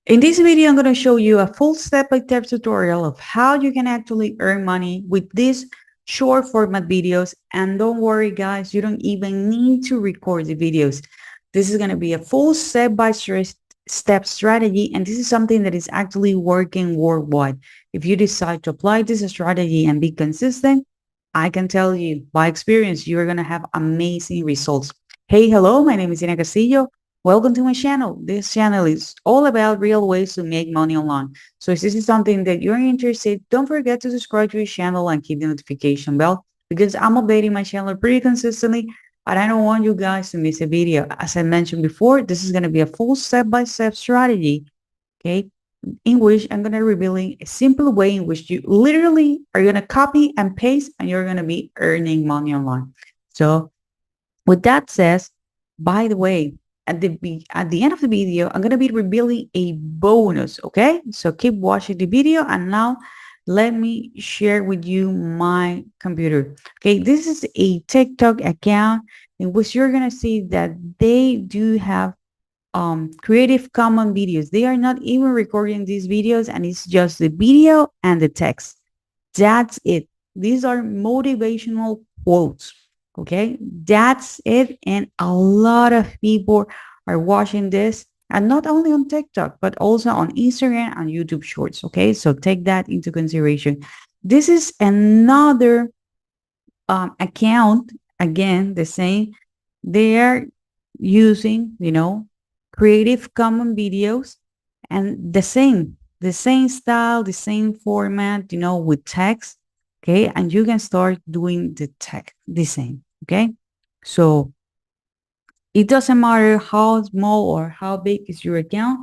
In this video, I'm going to show you a full step-by-step tutorial of how you can actually earn money with these short format videos. And don't worry, guys, you don't even need to record the videos. This is going to be a full step-by-step strategy, and this is something that is actually working worldwide. If you decide to apply this strategy and be consistent, I can tell you by experience, you're going to have amazing results. Hey, hello, my name is Castillo. Welcome to my channel. This channel is all about real ways to make money online. So if this is something that you're interested, don't forget to subscribe to the channel and keep the notification bell because I'm updating my channel pretty consistently and I don't want you guys to miss a video. As I mentioned before, this is going to be a full step-by-step strategy, okay, in which I'm going to revealing a simple way in which you literally are going to copy and paste and you're going to be earning money online. So with that said, by the way, at the end of the video, I'm gonna be revealing a bonus. Okay, so keep watching the video, and now let me share with you my computer. Okay, this is a TikTok account in which you're gonna see that they do have Creative Commons videos. They are not even recording these videos, and it's just the video and the text. That's it. These are motivational quotes. Okay, that's it. And a lot of people are watching this, and not only on TikTok, but also on Instagram and YouTube Shorts. Okay, so take that into consideration. This is another account. Again, the same. They are using, Creative Commons videos and the same style, the same format, with text. Okay. And you can start doing the same. Okay. So it doesn't matter how small or how big is your account,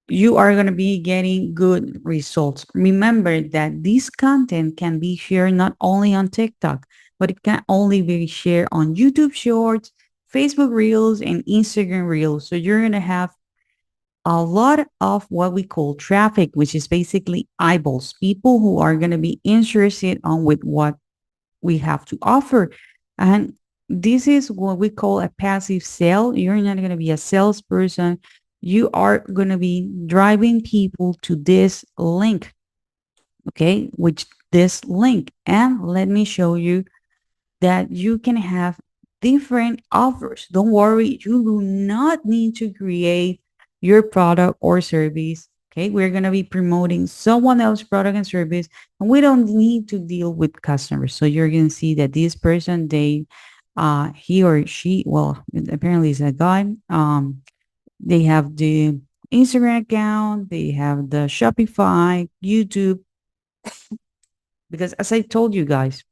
you are going to be getting good results. Remember that this content can be shared not only on TikTok, but it can only be shared on YouTube Shorts, Facebook Reels, and Instagram Reels. So you're going to have a lot of what we call traffic, which is basically eyeballs, people who are going to be interested on with what we have to offer. And this is what we call a passive sale. You're not going to be a salesperson. You are going to be driving people to this link, okay, which this link. And let me show you that you can have different offers. Don't worry, you do not need to create your product or service. Okay, we're going to be promoting someone else's product and service, and we don't need to deal with customers. So you're going to see that this person, he or she, well, apparently it's a guy. They have the Instagram account, they have the Shopify, YouTube, because as I told you guys,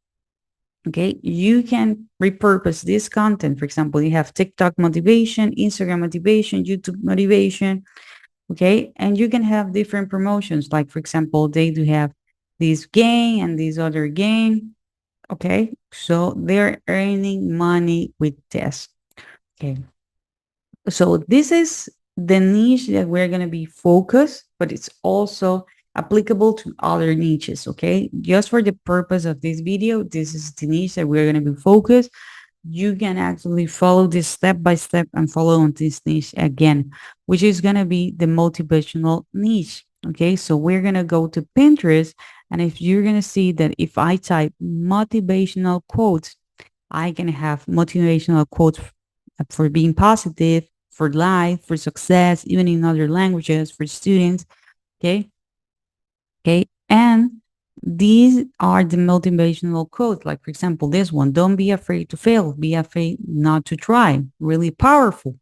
okay, you can repurpose this content. For example, you have TikTok motivation, Instagram motivation, YouTube motivation, okay, and you can have different promotions. Like, for example, they do have this game and this other game, okay, so they're earning money with this. Okay, so this is the niche that we're going to be focused, but it's also applicable to other niches. Okay, just for the purpose of this video, this is the niche that we're going to be focused. You can actually follow this step by step and follow on this niche again, which is going to be the motivational niche. Okay, so we're going to go to Pinterest, and if you're going to see that if I type motivational quotes, I can have motivational quotes for being positive, for life, for success, even in other languages, for students. Okay. Okay. And these are the motivational quotes. Like, for example, this one, don't be afraid to fail, be afraid not to try. Really powerful.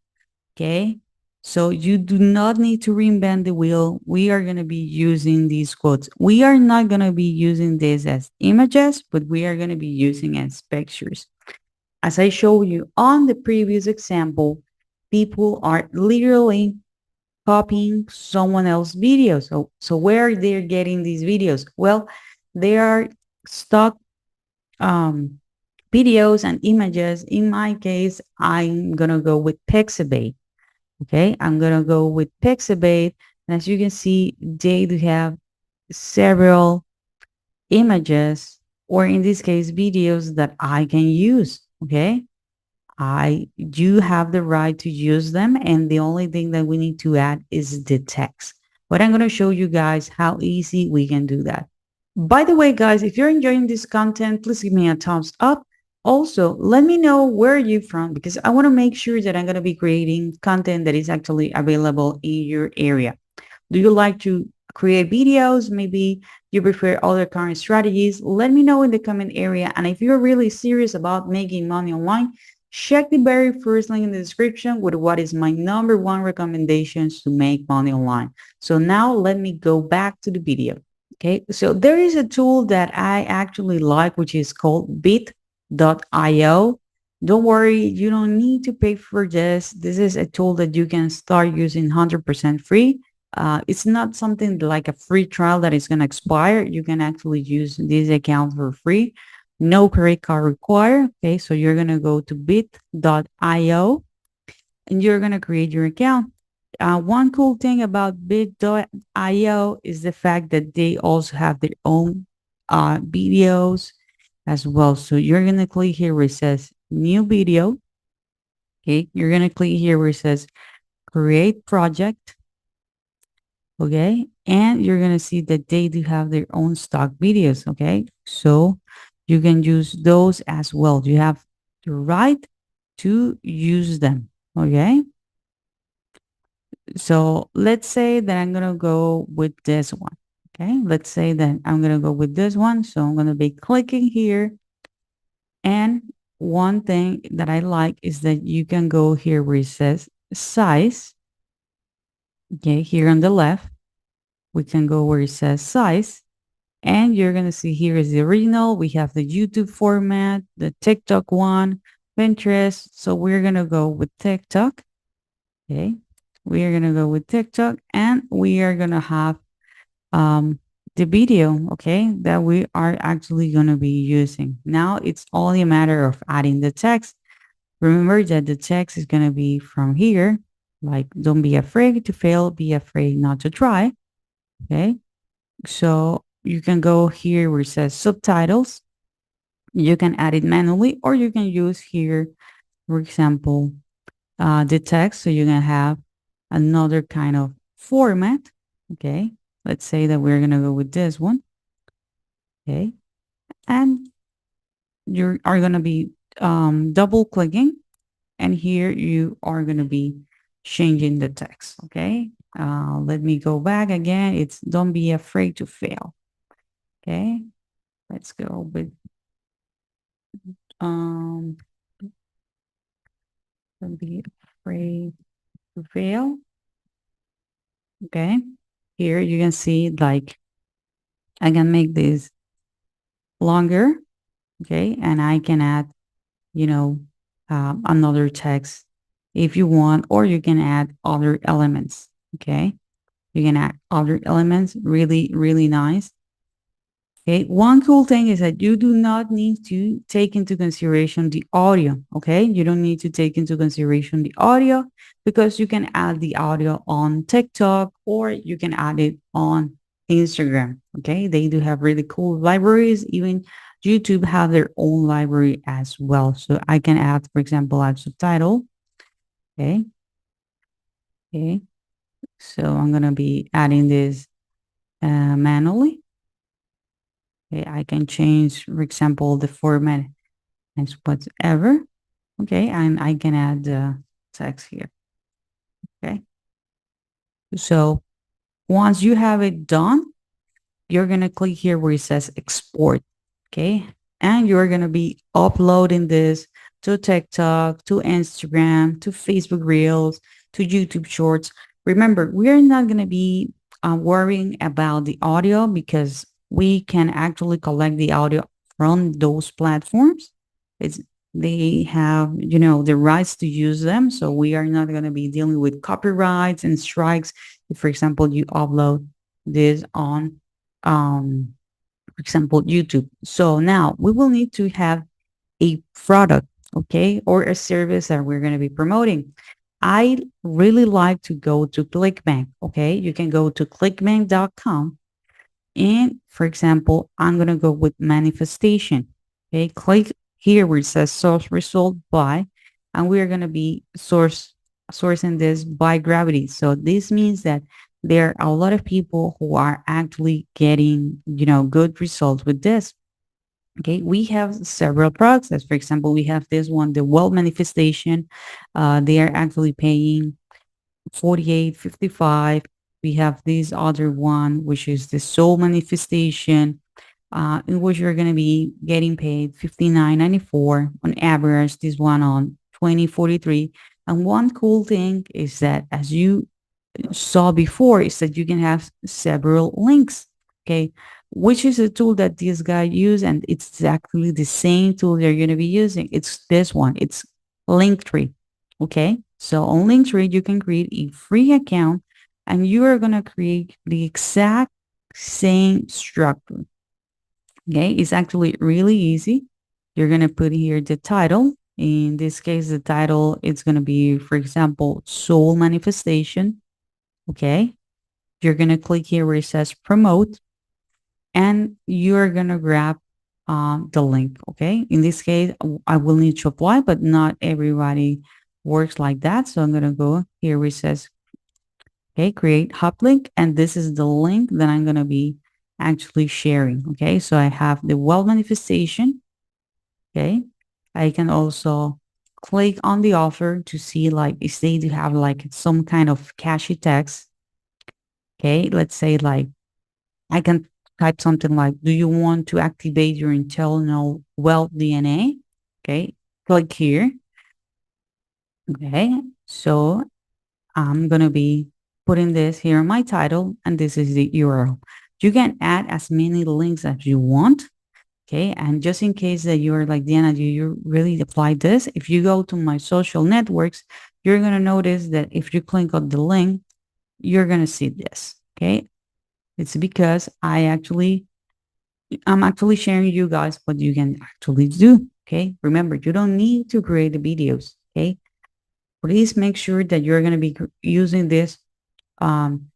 Okay. So you do not need to reinvent the wheel. We are going to be using these quotes. We are not going to be using this as images, but we are going to be using as pictures. As I showed you on the previous example, people are literally copying someone else's videos. So where they're getting these videos? Well, they are stock um, videos and images. In my case, I'm going to go with Pixabay. Okay, I'm going to go with Pixabay. And as you can see, they do have several images, or in this case, videos that I can use. Okay, I do have the right to use them, and the only thing that we need to add is the text. But I'm going to show you guys how easy we can do that. By the way, guys, if you're enjoying this content, please give me a thumbs up. Also, let me know where you're from, because I want to make sure that I'm going to be creating content that is actually available in your area. Do you like to create videos? Maybe you prefer other current strategies? Let me know in the comment area. And if you're really serious about making money online, check the very first link in the description with what is my number one recommendations to make money online. So now let me go back to the video. Okay, so there is a tool that I actually like, which is called bit.io. Don't worry, you don't need to pay for this. This is a tool that you can start using 100% free. It's not something like a free trial that is going to expire. You can actually use this account for free. No credit card required. Okay, so you're going to go to bit.io and you're going to create your account. One cool thing about bit.io is the fact that they also have their own videos as well. So you're going to click here where it says new video. Okay, you're going to click here where it says create project. Okay, and you're going to see that they do have their own stock videos. Okay, so you can use those as well. You have the right to use them. Okay, so let's say that I'm going to go with this one. Okay, let's say that I'm going to go with this one. So I'm going to be clicking here. And one thing that I like is that you can go here where it says size. Okay, here on the left, we can go where it says size. And you're going to see here is the original. We have the YouTube format, the TikTok one, Pinterest. So we're going to go with TikTok. Okay. We are going to go with TikTok, and we are going to have the video, okay, that we are actually going to be using. Now it's only a matter of adding the text. Remember that the text is going to be from here. Like, don't be afraid to fail, be afraid not to try. Okay. So you can go here where it says subtitles. You can add it manually, or you can use here, for example, the text. So you're going to have another kind of format. Okay. Let's say that we're going to go with this one. Okay. And you are going to be double clicking. And here you are going to be changing the text. Okay. Let me go back again. It's don't be afraid to fail. Okay. Let's go with um don't be afraid to fail. Okay. Here you can see like I can make this longer. Okay. And I can add, you know, another text if you want, or you can add other elements. Okay. You can add other elements. Really, really nice. Okay, one cool thing is that you do not need to take into consideration the audio. Okay, you don't need to take into consideration the audio because you can add the audio on TikTok or you can add it on Instagram. Okay, they do have really cool libraries. Even YouTube have their own library as well. So I can add, for example, add subtitle. Okay, okay. So I'm gonna be adding this manually. Okay, I can change, for example, the format as whatever. Okay, and I can add the text here. Okay, so once you have it done, you're gonna click here where it says export. Okay, and you're gonna be uploading this to TikTok, to Instagram, to Facebook Reels, to YouTube Shorts. Remember, we're not gonna be worrying about the audio because we can actually collect the audio from those platforms. It's they have, you know, the rights to use them. So we are not going to be dealing with copyrights and strikes. If, for example, you upload this on, for example, YouTube. So now we will need to have a product, okay, or a service that we're going to be promoting. I really like to go to ClickBank, okay? You can go to clickbank.com. And for example, I'm going to go with manifestation. Okay, click here where it says source result by. and we are going to be sourcing this by gravity. So this means that there are a lot of people who are actually getting, good results with this. Okay, we have several products. As for example, we have this one, the wealth manifestation. They are actually paying 48.55. We have this other one, which is the soul manifestation, in which you're going to be getting paid 59.94 on average. This one on 2043. And one cool thing is that, as you saw before, is that you can have several links. Okay, which is a tool that this guy used, and it's exactly the same tool you're going to be using. It's this one. It's Linktree. Okay, so on Linktree you can create a free account, and you are going to create the exact same structure. Okay, it's actually really easy. You're going to put here the title. In this case, the title is going to be, for example, soul manifestation. Okay, you're going to click here where it says promote, and you're going to grab the link. Okay, in this case, I will need to apply, but not everybody works like that. So I'm going to go here where it says, okay, create hub link. And this is the link that I'm going to be actually sharing. Okay, so I have the wealth manifestation. Okay, I can also click on the offer to see like if they do have like some kind of cashy text. Okay, let's say like I can type something like, do you want to activate your internal wealth DNA? Okay, click here. Okay, so I'm going to be putting this here in my title, and this is the URL. You can add as many links as you want. Okay, and just in case that you're like, Diana, do you really apply this? If you go to my social networks, you're going to notice that if you click on the link, you're going to see this. Okay, it's because I'm actually sharing you guys what you can actually do. Okay, remember, you don't need to create the videos. Okay, please make sure that you're going to be using this um,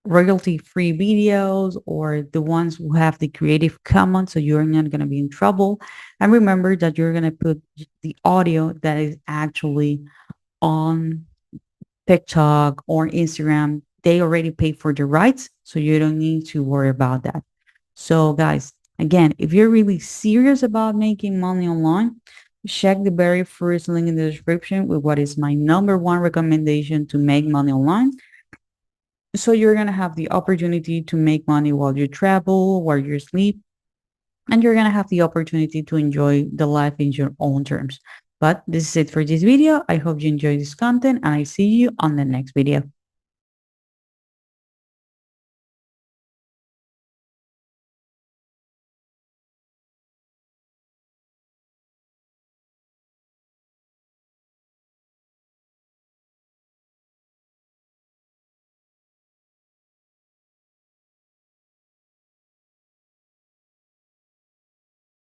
royalty-free videos, or the ones who have the Creative Commons, so you're not going to be in trouble. And remember that you're going to put the audio that is actually on TikTok or Instagram. They already pay for the rights, so you don't need to worry about that. So guys, again, if you're really serious about making money online, check the very first link in the description with what is my number one recommendation to make money online. So you're going to have the opportunity to make money while you travel, while you sleep, and you're going to have the opportunity to enjoy the life in your own terms. But this is it for this video. I hope you enjoyed this content, and I see you on the next video.